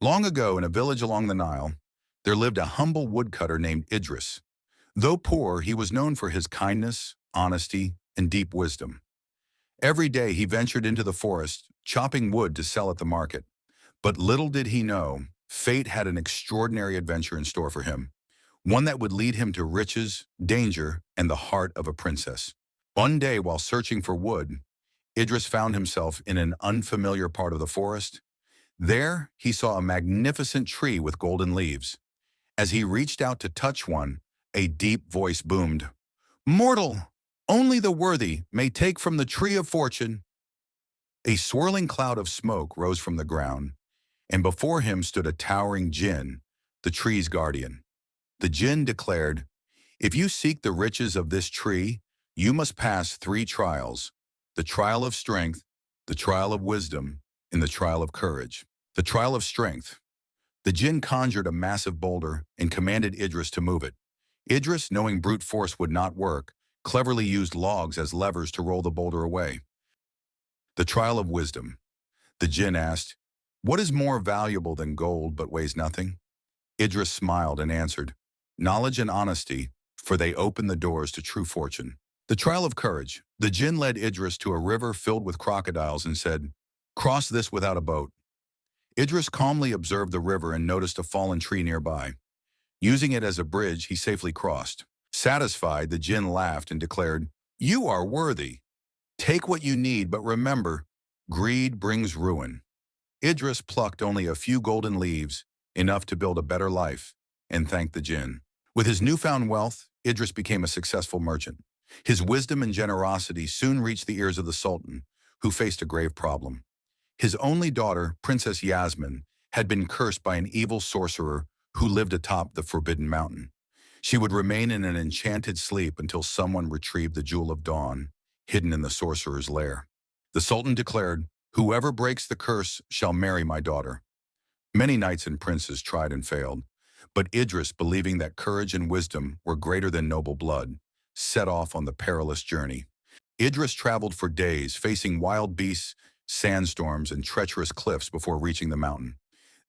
Long ago, in a village along the Nile, there lived a humble woodcutter named Idris. Though poor, he was known for his kindness, honesty, and deep wisdom. Every day he ventured into the forest, chopping wood to sell at the market. But little did he know, fate had an extraordinary adventure in store for him, one that would lead him to riches, danger, and the heart of a princess. One day, while searching for wood, Idris found himself in an unfamiliar part of the forest. There, he saw a magnificent tree with golden leaves. As he reached out to touch one, a deep voice boomed, "Mortal, only the worthy may take from the tree of fortune." A swirling cloud of smoke rose from the ground, and before him stood a towering Djinn, the tree's guardian. The Djinn declared, "If you seek the riches of this tree, you must pass three trials: the trial of strength, the trial of wisdom, and the trial of courage." The trial of strength. The Djinn conjured a massive boulder and commanded Idris to move it. Idris, knowing brute force would not work, cleverly used logs as levers to roll the boulder away. The trial of wisdom. The Djinn asked, "What is more valuable than gold but weighs nothing?" Idris smiled and answered, "Knowledge and honesty, for they open the doors to true fortune." The trial of courage. The Djinn led Idris to a river filled with crocodiles and said, "Cross this without a boat." Idris calmly observed the river and noticed a fallen tree nearby. Using it as a bridge, he safely crossed. Satisfied, the Djinn laughed and declared, "You are worthy. Take what you need, but remember, greed brings ruin." Idris plucked only a few golden leaves, enough to build a better life, and thanked the Djinn. With his newfound wealth, Idris became a successful merchant. His wisdom and generosity soon reached the ears of the Sultan, who faced a grave problem. His only daughter, Princess Yasmin, had been cursed by an evil sorcerer who lived atop the Forbidden Mountain. She would remain in an enchanted sleep until someone retrieved the Jewel of Dawn, hidden in the sorcerer's lair. The Sultan declared, "Whoever breaks the curse shall marry my daughter." Many knights and princes tried and failed, but Idris, believing that courage and wisdom were greater than noble blood, set off on the perilous journey. Idris traveled for days, facing wild beasts, sandstorms, and treacherous cliffs before reaching the mountain.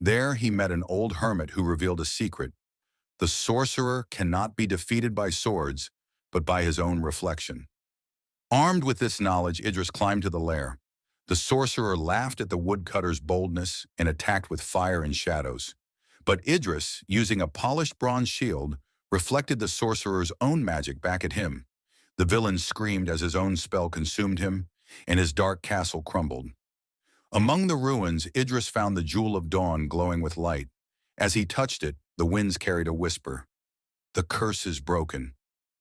There he met an old hermit who revealed a secret. The sorcerer cannot be defeated by swords, but by his own reflection. Armed with this knowledge, Idris climbed to the lair. The sorcerer laughed at the woodcutter's boldness and attacked with fire and shadows. But Idris, using a polished bronze shield, reflected the sorcerer's own magic back at him. The villain screamed as his own spell consumed him, and his dark castle crumbled. Among the ruins, Idris found the Jewel of Dawn glowing with light. As he touched it, the winds carried a whisper. "The curse is broken."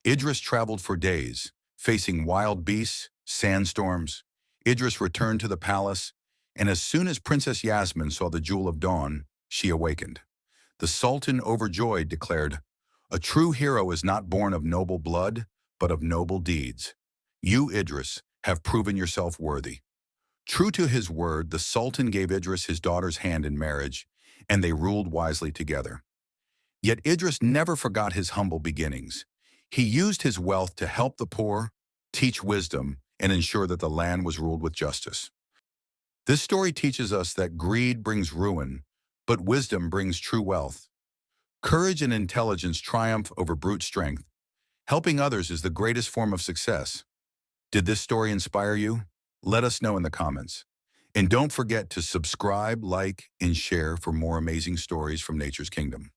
Idris traveled for days, facing wild beasts, sandstorms. Idris returned to the palace, and as soon as Princess Yasmin saw the Jewel of Dawn, she awakened. The Sultan, overjoyed, declared, "A true hero is not born of noble blood, but of noble deeds. You, Idris, have proven yourself worthy." True to his word, the Sultan gave Idris his daughter's hand in marriage, and they ruled wisely together. Yet Idris never forgot his humble beginnings. He used his wealth to help the poor, teach wisdom, and ensure that the land was ruled with justice. This story teaches us that greed brings ruin, but wisdom brings true wealth. Courage and intelligence triumph over brute strength. Helping others is the greatest form of success. Did this story inspire you? Let us know in the comments. And don't forget to subscribe, like, and share for more amazing stories from nature's kingdom.